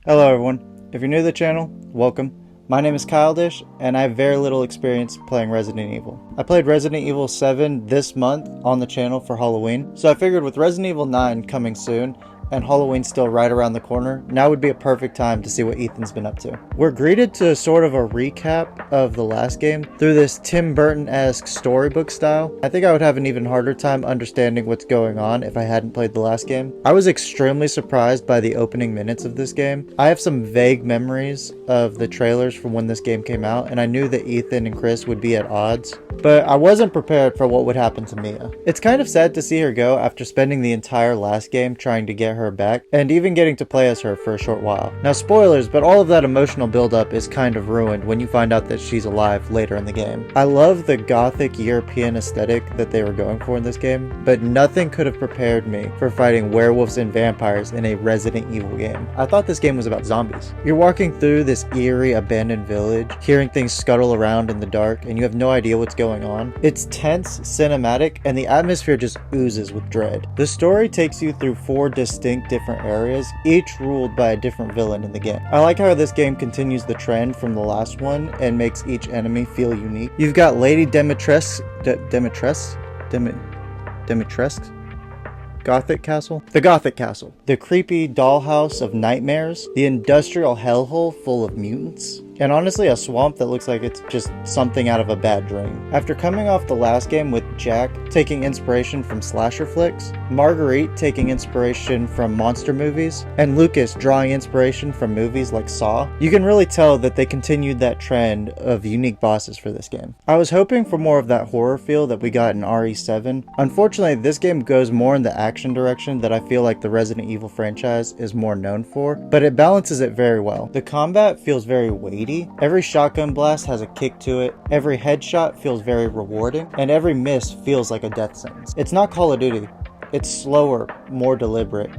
Hello everyone, if you're new to the channel, welcome. My name is Kyle Dish, and I have very little experience playing Resident Evil. I played Resident Evil 7 this month on the channel for Halloween, so I figured with Resident Evil 9 coming soon, and Halloween still right around the corner, now would be a perfect time to see what Ethan's been up to. We're greeted to sort of a recap of the last game through this Tim Burton-esque storybook style. I think I would have an even harder time understanding what's going on if I hadn't played the last game. I was extremely surprised by the opening minutes of this game. I have some vague memories of the trailers from when this game came out, and I knew that Ethan and Chris would be at odds, but I wasn't prepared for what would happen to Mia. It's kind of sad to see her go after spending the entire last game trying to get her back, and even getting to play as her for a short while. Now spoilers, but all of that emotional buildup is kind of ruined when you find out that she's alive later in the game. I love the gothic European aesthetic that they were going for in this game, but nothing could have prepared me for fighting werewolves and vampires in a Resident Evil game. I thought this game was about zombies. You're walking through this eerie abandoned village, hearing things scuttle around in the dark, and you have no idea what's going on. It's tense, cinematic, and the atmosphere just oozes with dread. The story takes you through 4 distinct different areas, each ruled by a different villain in the game. I like how this game continues the trend from the last one and makes each enemy feel unique. You've got Lady Dimitrescu, Gothic Castle? The Gothic Castle. The creepy dollhouse of nightmares. The industrial hellhole full of mutants. And honestly, a swamp that looks like it's just something out of a bad dream. After coming off the last game with Jack taking inspiration from slasher flicks, Marguerite taking inspiration from monster movies, and Lucas drawing inspiration from movies like Saw, you can really tell that they continued that trend of unique bosses for this game. I was hoping for more of that horror feel that we got in RE7. Unfortunately, this game goes more in the action direction that I feel like the Resident Evil franchise is more known for, but it balances it very well. The combat feels very weighty. Every shotgun blast has a kick to it, every headshot feels very rewarding, and every miss feels like a death sentence. It's not Call of Duty, it's slower, more deliberate,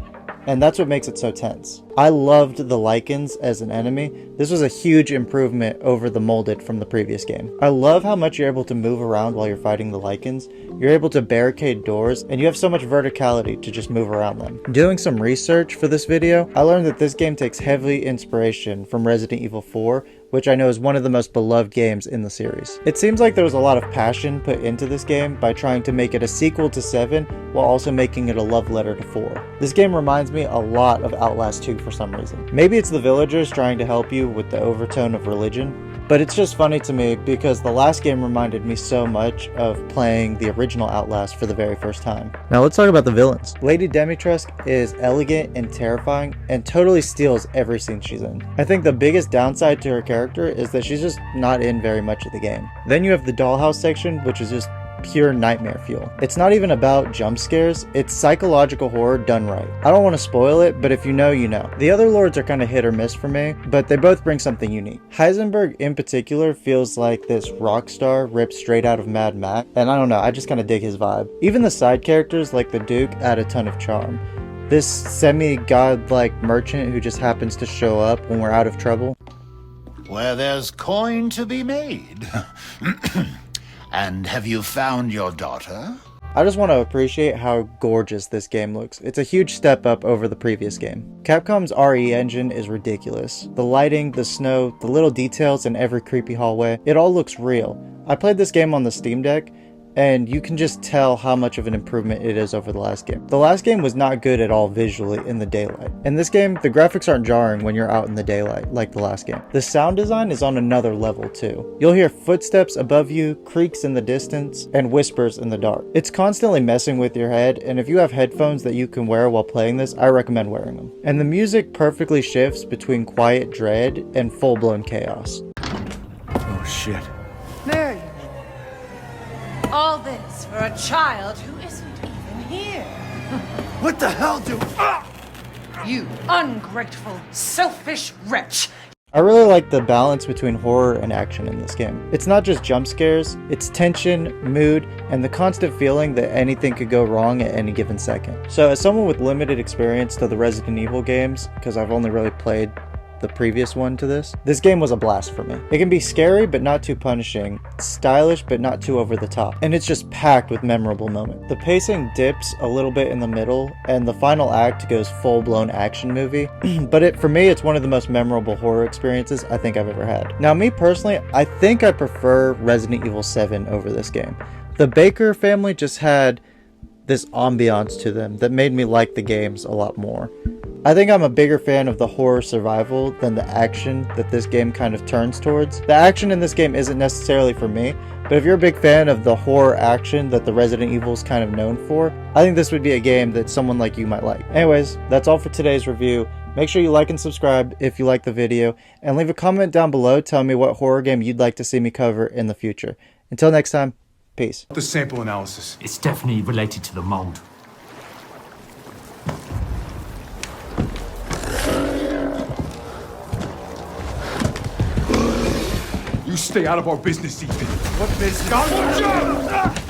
and that's what makes it so tense. I loved the Lycans as an enemy. This was a huge improvement over the Molded from the previous game. I love how much you're able to move around while you're fighting the Lycans. You're able to barricade doors, and you have so much verticality to just move around them. Doing some research for this video, I learned that this game takes heavy inspiration from Resident Evil 4, which I know is one of the most beloved games in the series. It seems like there was a lot of passion put into this game by trying to make it a sequel to 7 while also making it a love letter to 4. This game reminds me a lot of Outlast 2 for some reason. Maybe it's the villagers trying to help you with the overtone of religion, but it's just funny to me because the last game reminded me so much of playing the original Outlast for the very first time. Now let's talk about the villains. Lady Dimitrescu is elegant and terrifying and totally steals every scene she's in. I think the biggest downside to her character is that she's just not in very much of the game. Then you have the dollhouse section, which is just pure nightmare fuel. It's not even about jump scares, it's psychological horror done right. I don't want to spoil it, but if you know, you know. The other lords are kind of hit or miss for me, but they both bring something unique. Heisenberg in particular feels like this rock star ripped straight out of Mad Max, and I don't know, I just kind of dig his vibe. Even the side characters like the Duke add a ton of charm. This semi-godlike merchant who just happens to show up when we're out of trouble. Where there's coin to be made. And have you found your daughter? I just want to appreciate how gorgeous this game looks. It's a huge step up over the previous game. Capcom's RE engine is ridiculous. The lighting, the snow, the little details in every creepy hallway, it all looks real. I played this game on the Steam Deck, and you can just tell how much of an improvement it is over the last game. The last game was not good at all visually in the daylight. In this game, the graphics aren't jarring when you're out in the daylight like the last game. The sound design is on another level too. You'll hear footsteps above you, creaks in the distance, and whispers in the dark. It's constantly messing with your head, and if you have headphones that you can wear while playing this, I recommend wearing them. And the music perfectly shifts between quiet dread and full-blown chaos. Oh shit. There you are. All this for a child who isn't even here. What the hell do... You ungrateful, selfish wretch. I really like the balance between horror and action in this game. It's not just jump scares, it's tension, mood, and the constant feeling that anything could go wrong at any given second. So as someone with limited experience to the Resident Evil games, because I've only really played the previous one to this game was a blast for me. It can be scary but not too punishing, stylish but not too over the top, and it's just packed with memorable moments. The pacing dips a little bit in the middle, and the final act goes full-blown action movie, but for me it's one of the most memorable horror experiences I think I've ever had. Now me personally, I think I prefer Resident Evil 7 over this game. The Baker family just had this ambiance to them that made me like the games a lot more. I think I'm a bigger fan of the horror survival than the action that this game kind of turns towards. The action in this game isn't necessarily for me, but if you're a big fan of the horror action that the Resident Evil is kind of known for, I think this would be a game that someone like you might like. Anyways, that's all for today's review. Make sure you like and subscribe if you like the video, and leave a comment down below telling me what horror game you'd like to see me cover in the future. Until next time, peace. The sample analysis. It's definitely related to the mold. You stay out of our business, Ethan. What business?